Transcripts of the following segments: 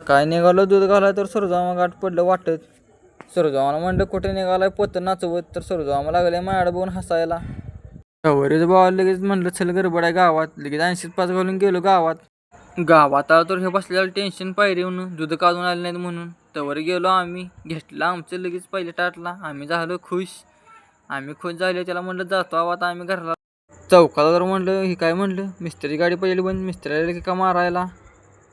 काय निघालं दूध घालाय तर सरजामा गाठ पडलं वाटत. सरजामाला म्हणलं कुठे निघालाय पोत नाचवत, तर सरजामा लागले माझ्याकडे बघून हसायला. गवरीच भावा लगेच म्हणलं चल गडबड आहे गावात. लगेच 80 पास घालून गेलो गावात. गावात आलो तर हे बसलेलं टेन्शन पायरी म्हणून दूध काढून आले नाहीत म्हणून. तवर गेलो आम्ही, घेतलं आमचं लगेच पहिले टाटला. आम्ही झालो खुश. आम्ही खुश झाले, त्याला म्हणलं जातो आवात आम्ही घरला. चौकाला तर म्हणलं हे काय म्हणलं मिस्त्रीची गाडी पडली बंद, मिस्त्रीला की का मारायला.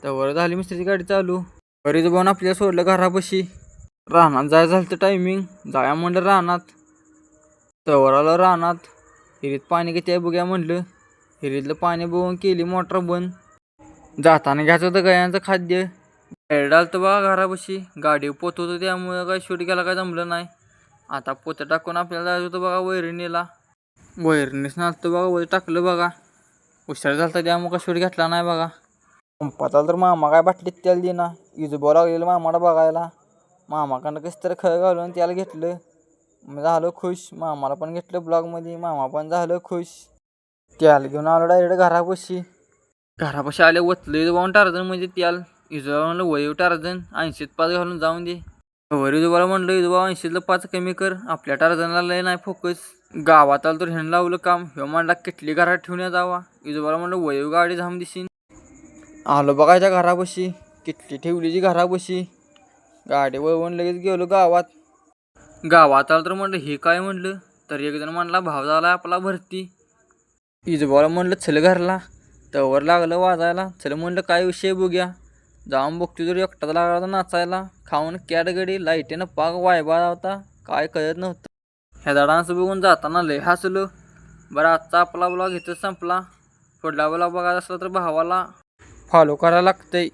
तवर झाली मिस्त्रीची गाडी चालू. बरीच भाऊन आपल्याला सोडलं घरापाशी. रानात जायचं झालं तर टायमिंग, जाया म्हणलं रानात. तवर आलं रानात. हिरीत पाणी किती आहे बघूया म्हणलं. हिरीतलं पाणी बघून केली मोटर बंद. जाताना घ्यायचं होतं गायांचं खाद्य. गाडी आलतं बघा घरापाशी, गाडी पोत होतं त्यामुळं काय शूट घ्यायला काय जमलं नाही. आता पोतं टाकून आपल्याला जायचं होतं बघा वैरणीला. वैरणीच नालतं बघा, वर टाकलं बघा. उशीर झालता त्यामुळं काय शूट घेतला नाही बघा. पंपात आलं तर मामा काय बाटलीत तेल देना. इजोबा लागलेलं मामाला बघायला. मामाकडनं कसं तर खळ घालून त्याला घेतलं. मग झालं खुश. मामाला पण घेतलं ब्लॉगमध्ये, मामा पण झालं खुश. त्याला घेऊन आलो डायरेक्ट घरापाशी. घरापाशी आले वतलं इजोबावून टार्जन म्हणजे त्याला. इजोबा म्हणलं वय टार्जन 80त 5 घालून जाऊन दे. वर इजोबाला म्हणलं इजोबा 80तलं 5 कमी कर, आपल्या टार्जनला लय नाही फोकस. गावात आलं तर ह्यानं लावलं काम. ह्यो म्हणला किटली घरात ठेवून जावा. इजोबाला म्हणलं वय गाडी झाम दिशीन. आलो बघायच्या घरापाशी, किटली ठेवलीची घरापाशी. गाडी वळवून लगेच गेलो गावात. गावात आलं तर म्हणलं हे काय म्हणलं, तर एक जण म्हणला भाव झाला आपला भरती. इजोबाला म्हणलं चल घरला. तवर लागलं वाजायला. चल म्हणलं काय विषय बघूया. जाऊन बघतो तर एकटाच लागला होता नाचायला. खाऊन कॅटगडी लाईटीनं पाक वायबा होता, काय कळत नव्हतं. ह्याचा डान्स बघून जाताना लय हसलो. बरं आजचा आपला ब्लॉग इथंच संपला. पुढला ब्लॉग बघायचा असला तर भावाला फॉलो करायला लागतंय.